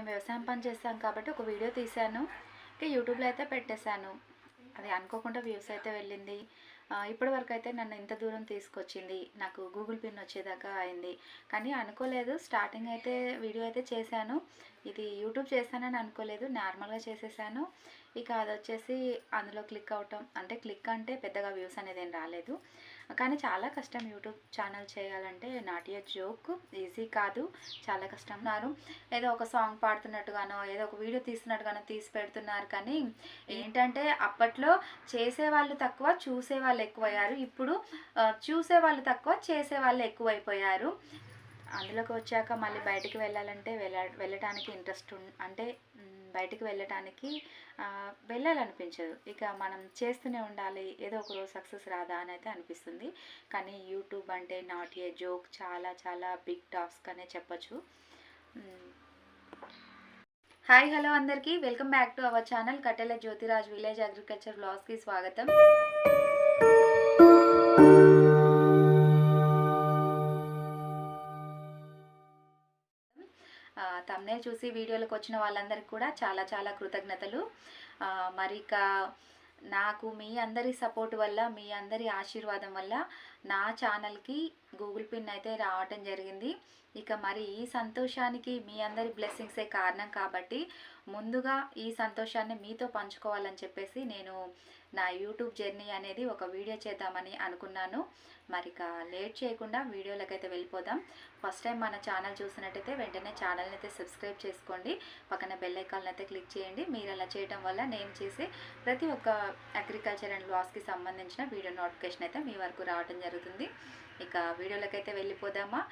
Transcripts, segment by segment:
మేము వ్యవసాయం పని చేస్తాం కాబట్టి ఒక వీడియో తీశాను. యూట్యూబ్లో అయితే పెట్టేశాను. అది అనుకోకుండా వ్యూస్ అయితే వెళ్ళింది. ఇప్పటి వరకు అయితే నన్ను ఇంత దూరం తీసుకొచ్చింది. నాకు గూగుల్ పిన్ వచ్చేదాకా అయింది. కానీ అనుకోలేదు. స్టార్టింగ్ అయితే వీడియో అయితే చేశాను. ఇది యూట్యూబ్ చేశానని అనుకోలేదు. నార్మల్గా చేసేసాను. ఇక అది వచ్చేసి అందులో క్లిక్ అవటం అంటే క్లిక్ అంటే పెద్దగా వ్యూస్ అనేది ఏం రాలేదు. కానీ చాలా కష్టం యూట్యూబ్ ఛానల్ చేయాలంటే. నాట్ ఎ జోక్, ఈజీ కాదు, చాలా కష్టం. ఏదో ఒక సాంగ్ పాడుతున్నట్టుగానో ఏదో ఒక వీడియో తీస్తున్నట్టుగానో తీసి పెడుతున్నారు. కానీ ఏంటంటే అప్పట్లో చేసేవాళ్ళు తక్కువ, చూసేవాళ్ళు ఎక్కువయ్యారు. ఇప్పుడు చూసేవాళ్ళు తక్కువ, చేసేవాళ్ళు ఎక్కువైపోయారు. అందులోకి వచ్చాక మళ్ళీ బయటికి వెళ్ళాలంటే వెళ్ళటానికి ఇంట్రెస్ట్ అంటే బయటికి వెళ్ళటానికి వెళ్ళాలనిపించదు. ఇక మనం చేస్తూనే ఉండాలి, ఏదో ఒక రోజు సక్సెస్ రాదా అని అయితే అనిపిస్తుంది. కానీ యూట్యూబ్ అంటే నాట్ ఏ జోక్, చాలా చాలా బిగ్ టాస్క్ అనే చెప్పచ్చు. హాయ్ హలో అందరికీ, welcome back to our channel కట్టెల జ్యోతిరాజ్ విలేజ్ అగ్రికల్చర్ వ్లాగ్స్కి స్వాగతం. తమ్నేల్ చూసి వీడియోలకు వచ్చిన వాళ్ళందరికీ కూడా చాలా చాలా కృతజ్ఞతలు. మరి ఇక నాకు మీ అందరి సపోర్ట్ వల్ల, మీ అందరి ఆశీర్వాదం వల్ల నా ఛానల్కి గూగుల్ పిన్ అయితే రావటం జరిగింది. ఇక మరి ఈ సంతోషానికి మీ అందరి బ్లెస్సింగ్సే కారణం కాబట్టి ముందుగా ఈ సంతోషాన్ని మీతో పంచుకోవాలని చెప్పేసి నేను నా యూట్యూబ్ జర్నీ అనేది ఒక వీడియో చేద్దామని అనుకున్నాను. మరి ఇక లేట్ చేయకుండా వీడియోలకైతే వెళ్ళిపోదాం. ఫస్ట్ టైం మన ఛానల్ చూసినట్టయితే వెంటనే ఛానల్ని అయితే సబ్స్క్రైబ్ చేసుకోండి, పక్కన బెల్ ఐకాన్ అయితే క్లిక్ చేయండి. మీరు అలా చేయడం వల్ల నేను చేసే ప్రతి ఒక్క అగ్రికల్చర్ అండ్ లాస్కి సంబంధించిన వీడియో నోటిఫికేషన్ అయితే మీ వరకు రావడం జరుగుతుంది. ఇక వీడియోలకైతే వెళ్ళిపోదామా.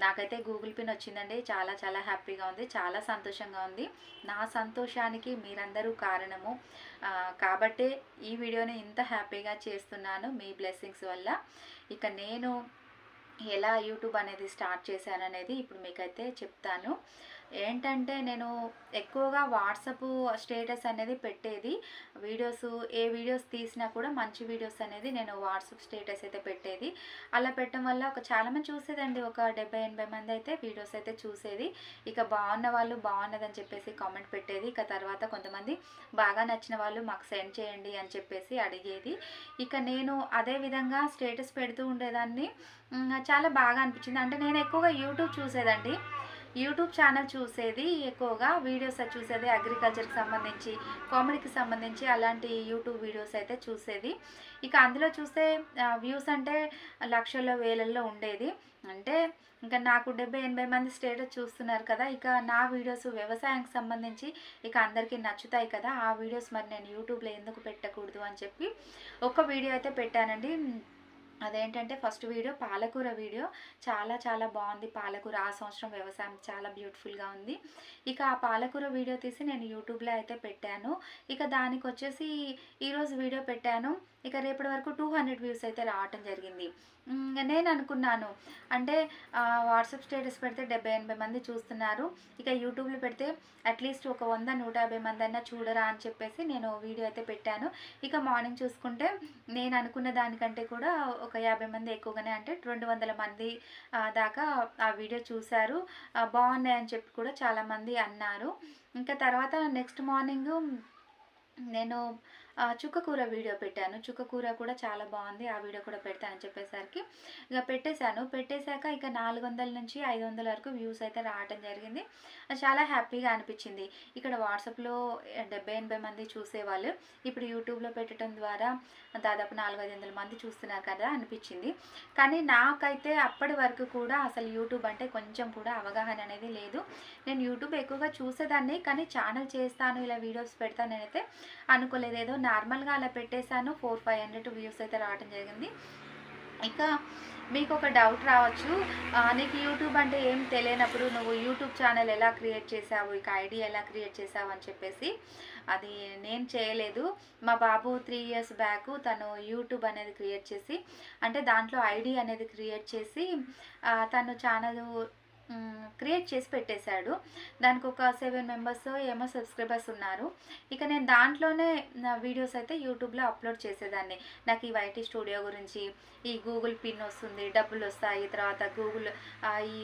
నాకైతే గూగుల్ పిన్ వచ్చిందండి. చాలా చాలా హ్యాపీగా ఉంది, చాలా సంతోషంగా ఉంది. నా సంతోషానికి మీరందరూ కారణము కాబట్టే ఈ వీడియోని ఇంత హ్యాపీగా చేస్తున్నాను, మీ బ్లెస్సింగ్స్ వల్ల. ఇక నేను ఎలా యూట్యూబ్ అనేది స్టార్ట్ చేశాననేది ఇప్పుడు మీకైతే చెప్తాను. ఏంటంటే నేను ఎక్కువగా వాట్సాప్ స్టేటస్ అనేది పెట్టేది. ఏ వీడియోస్ తీసినా కూడా మంచి వీడియోస్ అనేది నేను వాట్సాప్ స్టేటస్ అయితే పెట్టేది. అలా పెట్టడం వల్ల చాలామంది చూసేదండి. ఒక 70-80 మంది అయితే వీడియోస్ అయితే చూసేది. ఇక బాగున్న వాళ్ళు బాగున్నదని చెప్పేసి కామెంట్ పెట్టేది. ఇక తర్వాత కొంతమంది బాగా నచ్చిన వాళ్ళు మాకు సెండ్ చేయండి అని చెప్పేసి అడిగేది. ఇక నేను అదే విధంగా స్టేటస్ పెడుతూ ఉండేదాన్ని. చాలా బాగా అనిపించింది. అంటే నేను ఎక్కువగా యూట్యూబ్ చూసేదండి. యూట్యూబ్ ఛానల్ చూసేది, ఎక్కువగా వీడియోస్ చూసేది అగ్రికల్చర్కి సంబంధించి, కామెడీకి సంబంధించి అలాంటి యూట్యూబ్ వీడియోస్ అయితే చూసేది. ఇక అందులో చూస్తే వ్యూస్ అంటే లక్షల్లో వేలల్లో ఉండేది. అంటే ఇంకా నాకు 70-80 మంది స్టేటస్ చూస్తున్నారు కదా, ఇక నా వీడియోస్ వ్యవసాయానికి సంబంధించి ఇక అందరికీ నచ్చుతాయి కదా, ఆ వీడియోస్ మరి నేను యూట్యూబ్లో ఎందుకు పెట్టకూడదు అని చెప్పి ఒక వీడియో అయితే పెట్టానండి. అదేంటంటే ఫస్ట్ వీడియో పాలకూర వీడియో. చాలా చాలా బాగుంది పాలకూర. ఆ సంవత్సరం వ్యవసాయం చాలా బ్యూటిఫుల్గా ఉంది. ఇక ఆ పాలకూర వీడియో తీసి నేను యూట్యూబ్లో అయితే పెట్టాను. ఇక దానికి వచ్చేసి ఈరోజు వీడియో పెట్టాను. ఇక రేపటి వరకు 200 వ్యూస్ అయితే రావటం జరిగింది. నేను అనుకున్నాను అంటే వాట్సాప్ స్టేటస్ పెడితే 70-80 మంది చూస్తున్నారు, ఇక యూట్యూబ్లో పెడితే అట్లీస్ట్ ఒక 100-150 మంది అయినా చూడరా అని చెప్పేసి నేను వీడియో అయితే పెట్టాను. ఇక మార్నింగ్ చూసుకుంటే నేను అనుకున్న దానికంటే కూడా ఒక 50 మంది ఎక్కువగానే, అంటే 200 మంది దాకా ఆ వీడియో చూశారు. బాగున్నాయని చెప్పి కూడా చాలామంది అన్నారు. ఇంకా తర్వాత నెక్స్ట్ మార్నింగ్ నేను చుక్కకూర వీడియో పెట్టాను. చుక్కకూర కూడా చాలా బాగుంది, ఆ వీడియో కూడా పెడతానని చెప్పేసరికి ఇక పెట్టేశాను. పెట్టేశాక ఇక 400 నుంచి 500 వరకు వ్యూస్ అయితే రావటం జరిగింది. చాలా హ్యాపీగా అనిపించింది. ఇక్కడ వాట్సాప్లో 70-80 మంది చూసేవాళ్ళు, ఇప్పుడు యూట్యూబ్లో పెట్టడం ద్వారా దాదాపు 400-500 మంది చూస్తున్నారు కదా అనిపించింది. కానీ నాకైతే అప్పటి వరకు కూడా అసలు యూట్యూబ్ అంటే కొంచెం కూడా అవగాహన అనేది లేదు. నేను యూట్యూబ్ ఎక్కువగా చూసేదాన్ని, కానీ ఛానల్ చేస్తాను, ఇలా వీడియోస్ పెడతాను అయితే అనుకోలేదు. ఏదో నార్మల్గా అలా పెట్టేశాను. 400-500 వ్యూస్ అయితే రావడం జరిగింది. ఇక మీకు ఒక డౌట్ రావచ్చు, నీకు యూట్యూబ్ అంటే ఏం తెలియనప్పుడు నువ్వు యూట్యూబ్ ఛానల్ ఎలా క్రియేట్ చేసావు, ఇక ఐడి ఎలా క్రియేట్ చేసావు అని చెప్పేసి. అది నేను చేయలేదు. మా బాబు 3 ఇయర్స్ బ్యాక్ తను యూట్యూబ్ అనేది క్రియేట్ చేసి, అంటే దాంట్లో ఐడి అనేది క్రియేట్ చేసి తను ఛానల్ క్రియేట్ చేసి పెట్టేశాడు. దానికి ఒక 7 మెంబర్స్ ఏమో సబ్స్క్రైబర్స్ ఉన్నారు. ఇక నేను దాంట్లోనే నా వీడియోస్ అయితే యూట్యూబ్లో అప్లోడ్ చేసేదాన్ని. నాకు ఈ వైటీ స్టూడియో గురించి, ఈ గూగుల్ పిన్ వస్తుంది, డబ్బులు వస్తాయి, తర్వాత గూగుల్ ఈ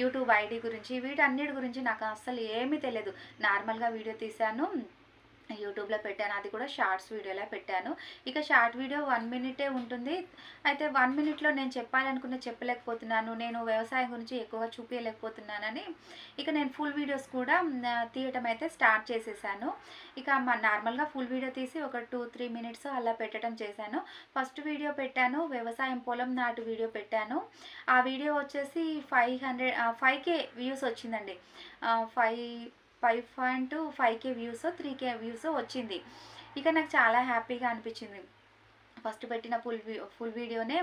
యూట్యూబ్ ఐడి గురించి, వీటన్నిటి గురించి నాకు అస్సలు ఏమీ తెలియదు. నార్మల్గా వీడియో తీశాను, యూట్యూబ్లో పెట్టాను. అది కూడా షార్ట్స్ వీడియోలా పెట్టాను. ఇక షార్ట్ వీడియో 1 మినిటే ఉంటుంది. అయితే 1 మినిట్లో నేను చెప్పాలనుకున్న చెప్పలేకపోతున్నాను, నేను వ్యవసాయం గురించి ఎక్కువగా చూపించలేకపోతున్నానని ఇక నేను ఫుల్ వీడియోస్ కూడా తీయటం అయితే స్టార్ట్ చేసేసాను. ఇక నార్మల్గా ఫుల్ వీడియో తీసి ఒక 2-3 మినిట్స్ అలా పెట్టడం చేశాను. ఫస్ట్ వీడియో పెట్టాను, వ్యవసాయం పొలం నాటు వీడియో పెట్టాను. ఆ వీడియో వచ్చేసి 5K వ్యూస్ వచ్చిందండి. 5.5K వ్యూస్, 3K వ్యూస్ వచ్చింది. ఇక నాకు చాలా హ్యాపీగా అనిపించింది. ఫస్ట్ పెట్టిన ఫుల్ వీడియోనే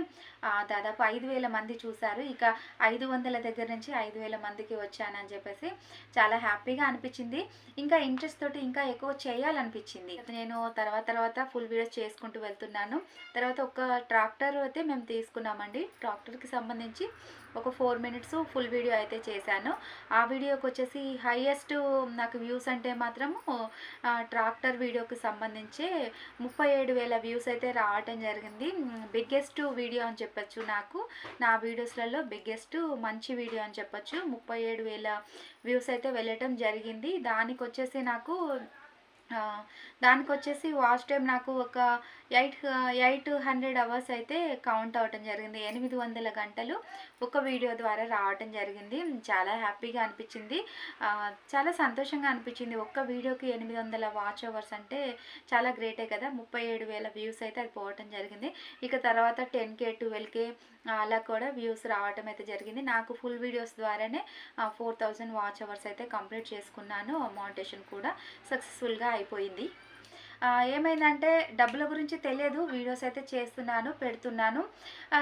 దాదాపు 5,000 మంది చూశారు. ఇక 500 దగ్గర నుంచి 5,000 మందికి వచ్చానని చెప్పేసి చాలా హ్యాపీగా అనిపించింది. ఇంకా ఇంట్రెస్ట్ తోటి ఇంకా ఎక్కువ చేయాలనిపించింది. నేను తర్వాత ఫుల్ వీడియోస్ చేసుకుంటూ వెళ్తున్నాను. తర్వాత ఒక ట్రాక్టర్ అయితే మేము తీసుకున్నామండి. ట్రాక్టర్కి సంబంధించి ఒక 4 మినిట్స్ ఫుల్ వీడియో అయితే చేశాను. ఆ వీడియోకి వచ్చేసి హైయెస్ట్ నాకు వ్యూస్ అంటే మాత్రము ట్రాక్టర్ వీడియోకి సంబంధించి 37,000 వ్యూస్ అయితే రావటం జరిగింది. బిగ్గెస్ట్ వీడియో అని చెప్పచ్చు. నా వీడియోస్లలో బిగ్గెస్ట్ మంచి వీడియో అని చెప్పచ్చు. 37,000 వ్యూస్ అయితే వెళ్ళటం జరిగింది. దానికి వచ్చేసి వాచ్ టైం నాకు ఒక 800 అవర్స్ అయితే కౌంట్ అవ్వటం జరిగింది. 800 గంటలు ఒక వీడియో ద్వారా రావటం జరిగింది. చాలా హ్యాపీగా అనిపించింది, చాలా సంతోషంగా అనిపించింది. ఒక్క వీడియోకి 800 వాచ్ అవర్స్ అంటే చాలా గ్రేటే కదా. 37,000 వ్యూస్ అయితే అది పోవటం జరిగింది. ఇక తర్వాత 10K 12K అలా కూడా వ్యూస్ రావటం అయితే జరిగింది. నాకు ఫుల్ వీడియోస్ ద్వారానే 4,000 వాచ్ అవర్స్ అయితే కంప్లీట్ చేసుకున్నాను. మానిటైజేషన్ కూడా సక్సెస్ఫుల్గా అయిపోయింది. ఏమైందంటే డబ్బుల గురించి తెలియదు, వీడియోస్ అయితే చేస్తున్నాను, పెడుతున్నాను.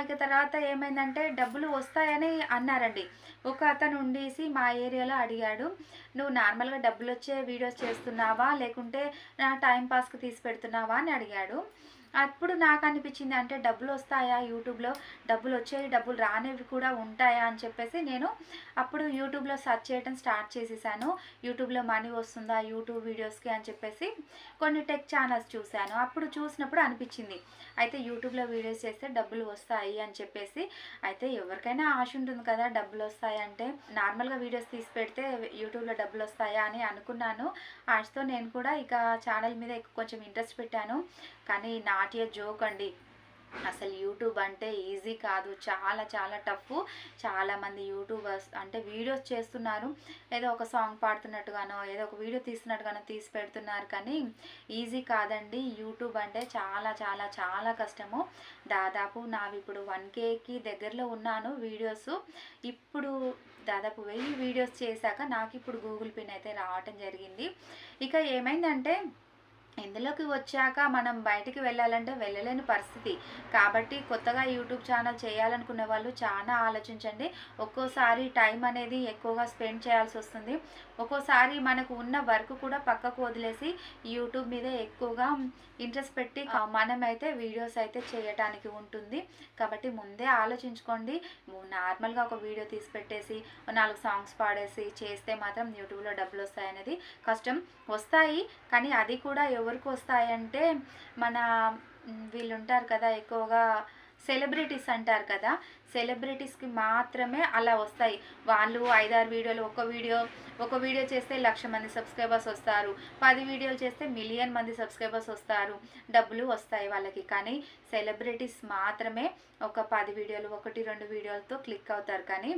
ఇక తర్వాత ఏమైందంటే డబ్బులు వస్తాయని అన్నారండి. ఒక అతను ఉండేసి మా ఏరియాలో అడిగాడు, నువ్వు నార్మల్గా డబ్బులు వచ్చే వీడియోస్ చేస్తున్నావా లేకుంటే టైంపాస్కి తీసి పెడుతున్నావా అని అడిగాడు. అప్పుడు నాకు అనిపించింది, అంటే డబ్బులు వస్తాయా యూట్యూబ్లో, డబ్బులు వచ్చేవి డబ్బులు రానివి కూడా ఉంటాయా అని చెప్పేసి నేను అప్పుడు యూట్యూబ్లో సెర్చ్ చేయడం స్టార్ట్ చేసేసాను. యూట్యూబ్లో మనీ వస్తుందా యూట్యూబ్ వీడియోస్కి అని చెప్పేసి కొన్ని టెక్ ఛానల్స్ చూశాను. అప్పుడు చూసినప్పుడు అనిపించింది, అయితే యూట్యూబ్లో వీడియోస్ చేస్తే డబ్బులు వస్తాయి అని చెప్పేసి. అయితే ఎవరికైనా ఆశ ఉంటుంది కదా డబ్బులు వస్తాయి అంటే, నార్మల్గా వీడియోస్ తీసి పెడితే యూట్యూబ్లో డబ్బులు వస్తాయా అని అనుకున్నాను. ఆశతో నేను కూడా ఇక ఛానల్ మీద కొంచెం ఇంట్రెస్ట్ పెట్టాను. కానీ నాట్ ఏ జోక్ అండి, అసలు యూట్యూబ్ అంటే ఈజీ కాదు, చాలా చాలా టఫ్. చాలామంది యూట్యూబర్స్ అంటే వీడియోస్ చేస్తున్నారు, ఏదో ఒక సాంగ్ పాడుతున్నట్టుగానో ఏదో ఒక వీడియో తీస్తున్నట్టుగానో తీసి పెడుతున్నారు, కానీ ఈజీ కాదండి. యూట్యూబ్ అంటే చాలా చాలా చాలా కష్టము. దాదాపు నావి ఇప్పుడు 1Kకి దగ్గరలో ఉన్నాను వీడియోస్. ఇప్పుడు దాదాపు 1000 వీడియోస్ చేశాక నాకు ఇప్పుడు గూగుల్ పిన్ అయితే రావటం జరిగింది. ఇక ఏమైందంటే ఇందులోకి వచ్చాక మనం బయటికి వెళ్ళాలంటే వెళ్ళలేని పరిస్థితి. కాబట్టి కొత్తగా యూట్యూబ్ ఛానల్ చేయాలనుకునే వాళ్ళు చాలా ఆలోచించండి. ఒక్కోసారి టైం అనేది ఎక్కువగా స్పెండ్ చేయాల్సి వస్తుంది. ఒక్కోసారి మనకు ఉన్న వర్క్ కూడా పక్కకు వదిలేసి యూట్యూబ్ మీద ఎక్కువగా ఇంట్రెస్ట్ పెట్టి మనమైతే వీడియోస్ అయితే చేయటానికి ఉంటుంది. కాబట్టి ముందే ఆలోచించుకోండి. నార్మల్గా ఒక వీడియో తీసి పెట్టేసి 4 సాంగ్స్ పాడేసి చేస్తే మాత్రం యూట్యూబ్లో డబ్బులు వస్తాయనేది కష్టం. వస్తాయి, కానీ అది కూడా ఎవరికి వస్తాయంటే మన వీళ్ళు ఉంటారు కదా, ఎక్కువగా సెలబ్రిటీస్ అంటారు కదా, సెలబ్రిటీస్కి మాత్రమే అలా వస్తాయి. వాళ్ళు 5-6 వీడియోలు, ఒక వీడియో చేస్తే 1,00,000 మంది సబ్స్క్రైబర్స్ వస్తారు, 10 వీడియోలు చేస్తే 1,000,000 మంది సబ్స్క్రైబర్స్ వస్తారు, డబ్బులు వస్తాయి వాళ్ళకి. కానీ సెలబ్రిటీస్ మాత్రమే ఒక 10 వీడియోలు, 1-2 వీడియోలతో క్లిక్ అవుతారు. కానీ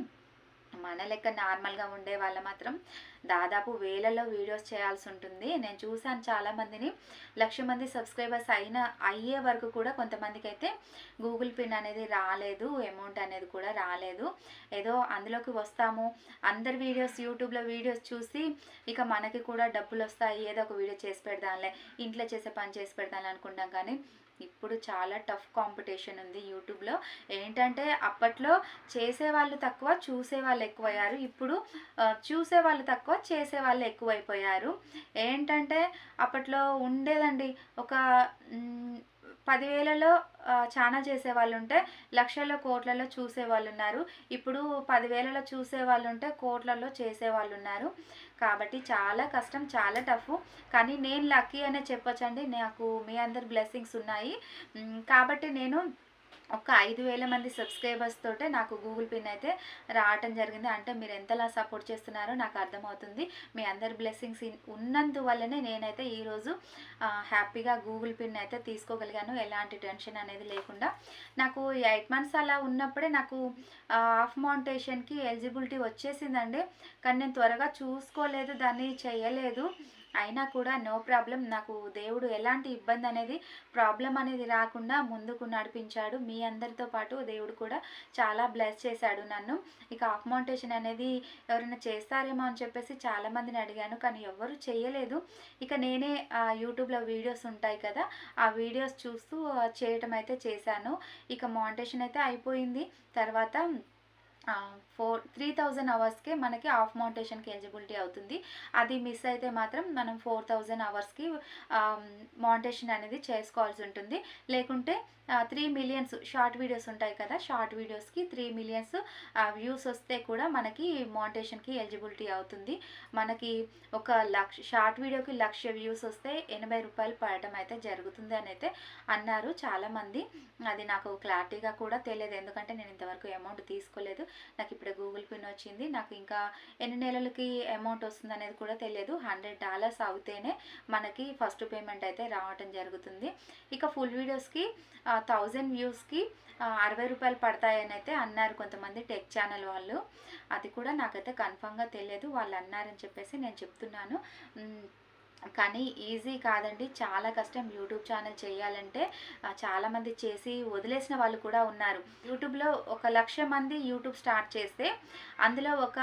మన లెక్క నార్మల్గా ఉండే వాళ్ళు మాత్రం దాదాపు వేలలో వీడియోస్ చేయాల్సి ఉంటుంది. నేను చూసాను చాలామందిని, 1,00,000 మంది సబ్స్క్రైబర్స్ అయ్యే వరకు కూడా కొంతమందికి అయితే గూగుల్ పిన్ అనేది రాలేదు, అమౌంట్ అనేది కూడా రాలేదు. ఏదో అందులోకి వస్తాము, అందరి వీడియోస్ యూట్యూబ్లో వీడియోస్ చూసి ఇక మనకి కూడా డబ్బులు వస్తాయి, ఏదో ఒక వీడియో చేసి పెడదాంలే, ఇంట్లో చేసే పని చేసి పెడదాంలే అనుకుంటాం. కానీ ఇప్పుడు చాలా టఫ్ కాంపిటీషన్ ఉంది యూట్యూబ్లో. ఏంటంటే అప్పట్లో చేసేవాళ్ళు తక్కువ, చూసేవాళ్ళు ఎక్కువయ్యారు. ఇప్పుడు చూసేవాళ్ళు తక్కువ, చేసేవాళ్ళు ఎక్కువైపోయారు. ఏంటంటే అప్పట్లో ఉండేదండి, ఒక 10,000లో ఛానల్ చేసేవాళ్ళు ఉంటే లక్షల్లో కోట్లలో చూసేవాళ్ళు ఉన్నారు. ఇప్పుడు 10,000లో చూసేవాళ్ళు ఉంటే కోట్లలో చేసేవాళ్ళు ఉన్నారు. కాబట్టి చాలా కష్టం, చాలా టఫ్. కానీ నేను లక్కీ అనే చెప్పొచ్చండి. నాకు మీ అందరి బ్లెస్సింగ్స్ ఉన్నాయి. కాబట్టి నేను ఒక 5,000 మంది సబ్స్క్రైబర్స్ తోటే నాకు గూగుల్ పిన్ అయితే రావటం జరిగింది. అంటే మీరు ఎంతలా సపోర్ట్ చేస్తున్నారో నాకు అర్థమవుతుంది. మీ అందరి బ్లెస్సింగ్స్ ఉన్నందువల్లనే నేనైతే ఈరోజు హ్యాపీగా గూగుల్ పిన్ అయితే తీసుకోగలిగాను, ఎలాంటి టెన్షన్ అనేది లేకుండా. నాకు 8 మంత్స్ అలా ఉన్నప్పుడే నాకు హాఫ్ మౌంటేషన్కి ఎలిజిబిలిటీ వచ్చేసిందండి. కానీ నేను త్వరగా చూసుకోలేదు, దాన్ని చేయలేదు. అయినా కూడా నో ప్రాబ్లం. నాకు దేవుడు ఎలాంటి ఇబ్బంది అనేది, ప్రాబ్లం అనేది రాకుండా ముందుకు నడిపించాడు. మీ అందరితో పాటు దేవుడు కూడా చాలా బ్లెస్ చేశాడు నన్ను. ఇక హాఫ్ మౌంటేషన్ అనేది ఎవరైనా చేస్తారేమో అని చెప్పేసి చాలామందిని అడిగాను, కానీ ఎవరు చేయలేదు. ఇక నేనే యూట్యూబ్లో వీడియోస్ ఉంటాయి కదా, ఆ వీడియోస్ చూస్తూ చేయటం అయితే చేశాను. ఇక మౌంటేషన్ అయితే అయిపోయింది. తర్వాత 3,000 అవర్స్కే మనకి హాఫ్ మౌంటేషన్కి ఎలిజిబిలిటీ అవుతుంది. అది మిస్ అయితే మాత్రం మనం 4,000 అవర్స్కి మౌంటేషన్ అనేది చేసుకోవాల్సి ఉంటుంది. లేకుంటే 3 మిలియన్స్ షార్ట్ వీడియోస్ ఉంటాయి కదా, షార్ట్ వీడియోస్కి 3 మిలియన్స్ వ్యూస్ వస్తే కూడా మనకి మౌంటేషన్కి ఎలిజిబిలిటీ అవుతుంది. మనకి ఒక షార్ట్ వీడియోకి 1,00,000 వ్యూస్ వస్తే 80 రూపాయలు పడటం అయితే జరుగుతుంది అని అయితే అన్నారు చాలామంది. అది నాకు క్లారిటీగా కూడా తెలియదు, ఎందుకంటే నేను ఇంతవరకు అమౌంట్ తీసుకోలేదు. నాకు ఇప్పుడే గూగుల్ పిన్ వచ్చింది. నాకు ఇంకా ఎన్ని నెలలకి అమౌంట్ వస్తుంది అనేది కూడా తెలియదు. $100 అవుతేనే మనకి ఫస్ట్ పేమెంట్ అయితే రావటం జరుగుతుంది. ఇక ఫుల్ వీడియోస్కి 1000 వ్యూస్కి 60 రూపాయలు పడతాయని అయితే అన్నారు కొంతమంది టెక్ ఛానల్ వాళ్ళు. అది కూడా నాకైతే కన్ఫామ్గా తెలియదు, వాళ్ళు అన్నారని చెప్పేసి నేను చెప్తున్నాను. కానీ ఈజీ కాదండి, చాలా కష్టం యూట్యూబ్ ఛానల్ చేయాలంటే. చాలామంది చేసి వదిలేసిన వాళ్ళు కూడా ఉన్నారు. యూట్యూబ్లో 1,00,000 మంది యూట్యూబ్ స్టార్ట్ చేస్తే అందులో ఒక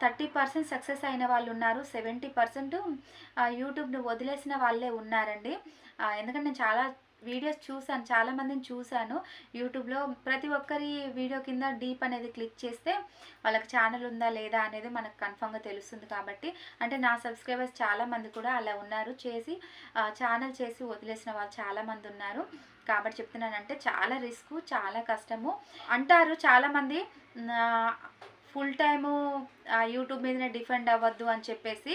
30% సక్సెస్ అయిన వాళ్ళు ఉన్నారు, 70% యూట్యూబ్ను వదిలేసిన వాళ్ళే ఉన్నారండి. ఎందుకంటే నేను చాలా వీడియోస్ చూసాను, చాలామందిని చూశాను యూట్యూబ్లో. ప్రతి ఒక్కరి వీడియో కింద డీప్ అనేది క్లిక్ చేస్తే వాళ్ళకి ఛానల్ ఉందా లేదా అనేది మనకు కన్ఫామ్గా తెలుస్తుంది. కాబట్టి అంటే నా సబ్స్క్రైబర్స్ చాలామంది కూడా అలా ఉన్నారు, చేసి ఛానల్ చేసి వదిలేసిన వాళ్ళు చాలామంది ఉన్నారు. కాబట్టి చెప్తున్నానంటే చాలా రిస్క్, చాలా కష్టము అంటారు చాలామంది. ఫుల్ టైము యూట్యూబ్ మీదనే డిపెండ్ అవ్వద్దు అని చెప్పేసి,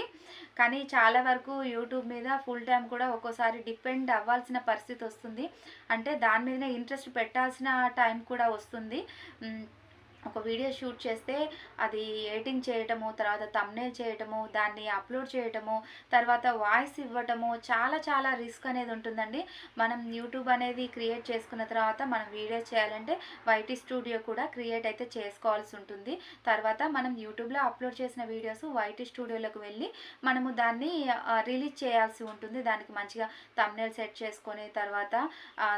కానీ చాలా వరకు యూట్యూబ్ మీద ఫుల్ టైం కూడా ఒక్కోసారి డిపెండ్ అవ్వాల్సిన పరిస్థితి వస్తుంది. అంటే దాని మీదనే ఇంట్రెస్ట్ పెట్టాల్సిన టైం కూడా వస్తుంది. ఒక వీడియో షూట్ చేస్తే అది ఎడిటింగ్ చేయటము, తర్వాత థంబ్నెయిల్ చేయటము, దాన్ని అప్లోడ్ చేయటము, తర్వాత వాయిస్ ఇవ్వటము, చాలా చాలా రిస్క్ అనేది ఉంటుందండి. మనం యూట్యూబ్ అనేది క్రియేట్ చేసుకున్న తర్వాత మనం వీడియోస్ చేయాలంటే వైటీ స్టూడియో కూడా క్రియేట్ అయితే చేసుకోవాల్సి ఉంటుంది. తర్వాత మనం యూట్యూబ్లో అప్లోడ్ చేసిన వీడియోస్ వైటీ స్టూడియోలోకి వెళ్ళి మనము దాన్ని రిలీజ్ చేయాల్సి ఉంటుంది. దానికి మంచిగా థంబ్నెయిల్ సెట్ చేసుకొని తర్వాత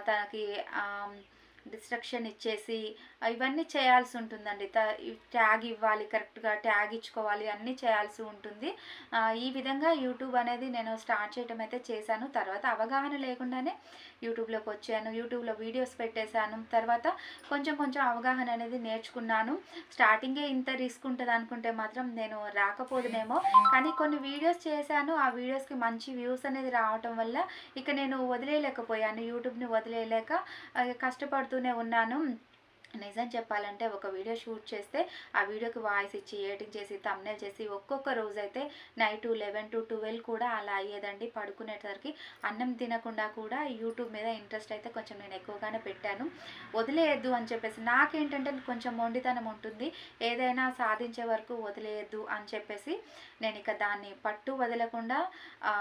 తనకి డిస్ట్రక్షన్ ఇచ్చేసి ఇవన్నీ చేయాల్సి ఉంటుందండి. ట్యాగ్ ఇవ్వాలి, కరెక్ట్గా ట్యాగ్ ఇచ్చుకోవాలి, అన్నీ చేయాల్సి ఉంటుంది. ఈ విధంగా యూట్యూబ్ అనేది నేను స్టార్ట్ చేయడం అయితే చేశాను. తర్వాత అవగాహన లేకుండానే యూట్యూబ్లోకి వచ్చాను, యూట్యూబ్లో వీడియోస్ పెట్టేశాను. తర్వాత కొంచెం కొంచెం అవగాహన అనేది నేర్చుకున్నాను. స్టార్టింగే ఇంత రిస్క్ ఉంటుంది అనుకుంటే మాత్రం నేను రాకపోదునేమో, కానీ కొన్ని వీడియోస్ చేశాను. ఆ వీడియోస్కి మంచి వ్యూస్ అనేది రావటం వల్ల ఇక నేను వదిలేయలేకపోయాను, యూట్యూబ్ని వదిలేయలేక కష్టపడుతూనే ఉన్నాను. నిజం చెప్పాలంటే ఒక వీడియో షూట్ చేస్తే ఆ వీడియోకి వాయిస్ ఇచ్చి ఎడిటింగ్ చేసి థంబ్నెయిల్ చేసి ఒక్కొక్క రోజు అయితే నైట్ 11 to 12 కూడా అలా అయ్యేదండి. పడుకునేసరికి అన్నం తినకుండా కూడా యూట్యూబ్ మీద ఇంట్రెస్ట్ అయితే కొంచెం నేను ఎక్కువగానే పెట్టాను. వదిలేయద్దు అని చెప్పేసి, నాకేంటంటే కొంచెం మొండితనం ఉంటుంది, ఏదైనా సాధించే వరకు వదిలేయద్దు అని చెప్పేసి నేను ఇక దాన్ని పట్టు వదలకుండా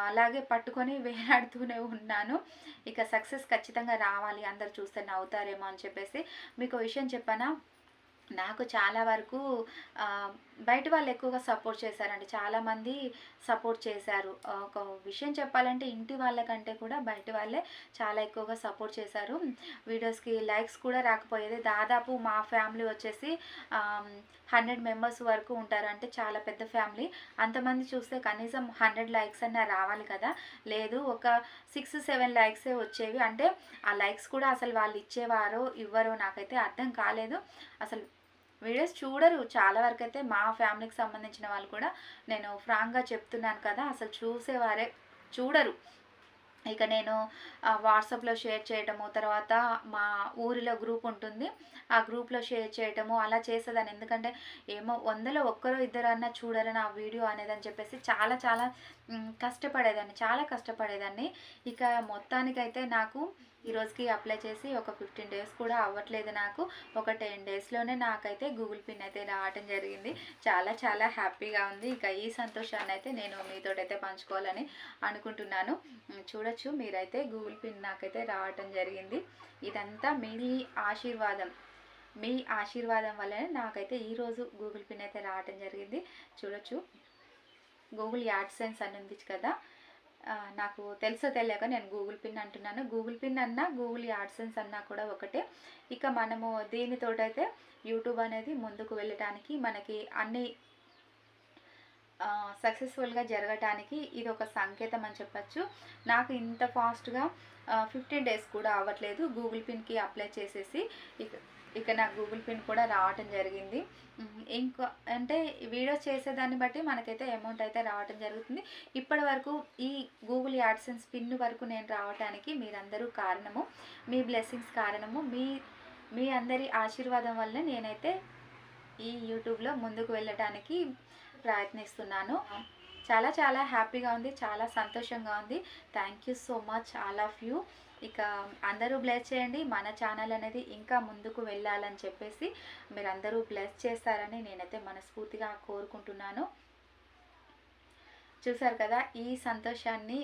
అలాగే పట్టుకొని వేలాడుతూనే ఉన్నాను. ఇక సక్సెస్ ఖచ్చితంగా రావాలి, అందరు చూస్తే నవ్వుతారేమో అని చెప్పేసి. మీకు విషయం చెప్పనా, నాకు చాలా వరకు బయట వాళ్ళు ఎక్కువగా సపోర్ట్ చేశారండి. చాలామంది సపోర్ట్ చేశారు. ఒక విషయం చెప్పాలంటే ఇంటి వాళ్ళకంటే కూడా బయట వాళ్ళే చాలా ఎక్కువగా సపోర్ట్ చేశారు. వీడియోస్కి లైక్స్ కూడా రాకపోయేది. దాదాపు మా ఫ్యామిలీ వచ్చేసి 100 మెంబర్స్ వరకు ఉంటారు. అంటే చాలా పెద్ద ఫ్యామిలీ. అంతమంది చూస్తే కనీసం 100 లైక్స్ అన్నా రావాలి కదా, లేదు ఒక 6-7 లైక్సే వచ్చేవి. అంటే ఆ లైక్స్ కూడా అసలు వాళ్ళు ఇచ్చేవారో ఇవ్వరో నాకైతే అర్థం కాలేదు. అసలు వీడియోస్ చూడరు చాలా వరకు అయితే. మా ఫ్యామిలీకి సంబంధించిన వాళ్ళు కూడా, నేను ఫ్రాంక్గా చెప్తున్నాను కదా, అసలు చూసేవారే చూడరు. ఇక నేను వాట్సాప్లో షేర్ చేయటము, తర్వాత మా ఊరిలో గ్రూప్ ఉంటుంది, ఆ గ్రూప్లో షేర్ చేయటము అలా చేసేదాన్ని. ఎందుకంటే ఏమో 100లో ఒక్కరో ఇద్దరన్నా చూడరని ఆ వీడియో అనేదని చెప్పేసి చాలా చాలా కష్టపడేదాన్ని, చాలా కష్టపడేదాన్ని. ఇక మొత్తానికైతే నాకు ఈరోజుకి అప్లై చేసి ఒక 15 డేస్ కూడా అవ్వట్లేదు. నాకు ఒక 10 డేస్లోనే నాకైతే గూగుల్ పిన్ అయితే రావటం జరిగింది. చాలా చాలా హ్యాపీగా ఉంది. ఇక ఈ సంతోషాన్ని అయితే నేను మీతోటైతే పంచుకోవాలని అనుకుంటున్నాను. చూడొచ్చు మీరైతే గూగుల్ పిన్ నాకైతే రావటం జరిగింది. ఇదంతా ఆశీర్వాదం మీ ఆశీర్వాదం వల్లనే నాకైతే ఈరోజు గూగుల్ పిన్ అయితే రావటం జరిగింది. చూడొచ్చు గూగుల్ యాడ్సెన్స్ అని ఉంది కదా, నాకు తెలుసో తెలియక నేను గూగుల్ పిన్ అంటున్నాను. గూగుల్ పిన్ అన్నా గూగుల్ యాడ్సెన్స్ అన్నా కూడా ఒకటే. ఇక మనము దీనితోటైతే యూట్యూబ్ అనేది ముందుకు వెళ్ళటానికి, మనకి అన్ని సక్సెస్ఫుల్గా జరగటానికి ఇది ఒక సంకేతం అని చెప్పచ్చు. నాకు ఇంత ఫాస్ట్గా 15 డేస్ కూడా అవ్వట్లేదు గూగుల్ పిన్కి అప్లై చేసేసి. ఇక నాకు గూగుల్ పిన్ కూడా రావటం జరిగింది. ఇంకా అంటే వీడియో చేసేదాన్ని బట్టి మనకైతే అమౌంట్ అయితే రావటం జరుగుతుంది. ఇప్పటి వరకు ఈ గూగుల్ యాడ్సెన్స్ పిన్ వరకు నేను రావటానికి మీరందరూ కారణము, మీ బ్లెస్సింగ్స్ కారణము, మీ అందరి ఆశీర్వాదం వల్ల నేనైతే ఈ యూట్యూబ్లో ముందుకు వెళ్ళటానికి ప్రయత్నిస్తున్నాను. చాలా చాలా హ్యాపీగా ఉంది, చాలా సంతోషంగా ఉంది. Thank you so much all of you. ఇక అందరూ బ్లెస్ చేయండి, మన ఛానల్ అనేది ఇంకా ముందుకు వెళ్ళాలని చెప్పేసి మీరందరూ బ్లెస్ చేస్తారని నేనైతే మనస్ఫూర్తిగా కోరుకుంటున్నాను. చూసారు కదా, ఈ సంతోషాన్ని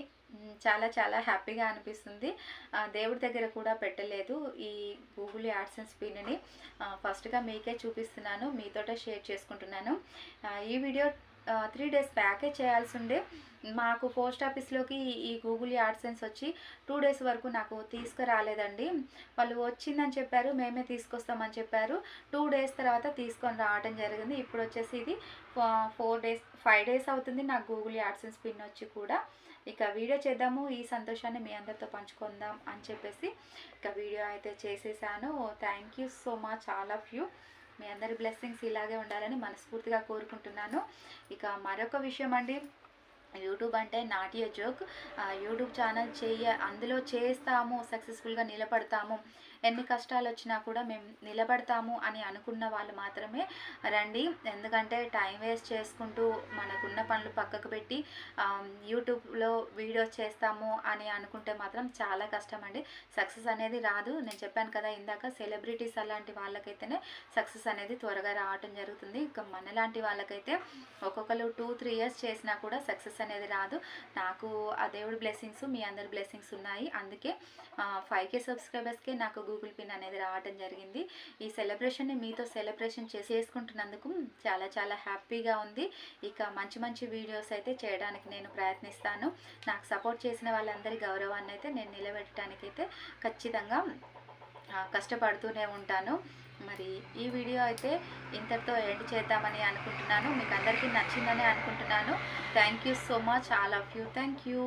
చాలా చాలా హ్యాపీగా అనిపిస్తుంది. దేవుడి దగ్గర కూడా పెట్టలేదు ఈ గూగుల్ యాడ్సెన్స్ పిన్ని. ఫస్ట్గా మీకే చూపిస్తున్నాను, మీతోటే షేర్ చేసుకుంటున్నాను. ఈ వీడియో 3 డేస్ బ్యాకే చేయాల్సి ఉండే. మాకు పోస్ట్ ఆఫీస్లోకి ఈ గూగుల్ యాడ్సెన్స్ వచ్చి 2 డేస్ వరకు నాకు తీసుకురాలేదండి. వాళ్ళు వచ్చిందని చెప్పారు, మేమే తీసుకొస్తామని చెప్పారు. 2 డేస్ తర్వాత తీసుకొని రావడం జరిగింది. ఇప్పుడు వచ్చేసి ఇది 5 డేస్ అవుతుంది నాకు గూగుల్ యాడ్సెన్స్ పిన్ వచ్చి కూడా. ఇక వీడియో చేద్దాము, ఈ సంతోషాన్ని మీ అందరితో పంచుకుందాం అని చెప్పేసి ఇక వీడియో అయితే చేసేసాను. Thank you so much all of you. మీ అందరి బ్లెస్సింగ్స్ ఇలాగే ఉండాలని మనస్ఫూర్తిగా కోరుకుంటున్నాను. ఇక మరొక విషయం అండి, యూట్యూబ్ అంటే not a joke. YouTube channel అందులో చేస్తాము, సక్సెస్ఫుల్గా నిలబడతాము, ఎన్ని కష్టాలు వచ్చినా కూడా మేము నిలబడతాము అని అనుకున్న వాళ్ళు మాత్రమే రండి. ఎందుకంటే టైం వేస్ట్ చేసుకుంటూ మనకున్న పనులు పక్కకు పెట్టి యూట్యూబ్లో వీడియోస్ చేస్తాము అని అనుకుంటే మాత్రం చాలా కష్టం అండి. సక్సెస్ అనేది రాదు. నేను చెప్పాను కదా ఇందాక, సెలబ్రిటీస్ అలాంటి వాళ్ళకైతేనే సక్సెస్ అనేది త్వరగా రావటం జరుగుతుంది. ఇక మనలాంటి వాళ్ళకైతే ఒక్కొక్కరు 2-3 ఇయర్స్ చేసినా కూడా సక్సెస్ అనేది రాదు. నాకు ఆ దేవుడి బ్లెస్సింగ్స్, మీ అందరి బ్లెస్సింగ్స్ ఉన్నాయి. అందుకే 5K సబ్స్క్రైబర్స్కే నాకు గూగుల్ పిన్ అనేది రావటం జరిగింది. ఈ సెలబ్రేషన్ని మీతో సెలబ్రేషన్ చేసుకుంటున్నందుకు చాలా చాలా హ్యాపీగా ఉంది. ఇక మంచి మంచి వీడియోస్ అయితే చేయడానికి నేను ప్రయత్నిస్తాను. నాకు సపోర్ట్ చేసిన వాళ్ళందరి గౌరవాన్ని అయితే నేను నిలబెట్టడానికైతే ఖచ్చితంగా కష్టపడుతూనే ఉంటాను. మరి ఈ వీడియో అయితే ఇంతటితో ఎండ్ చేద్దామని అనుకుంటున్నాను. మీకు అందరికీ నచ్చిందని అనుకుంటున్నాను. Thank you so much all of you. Thank you.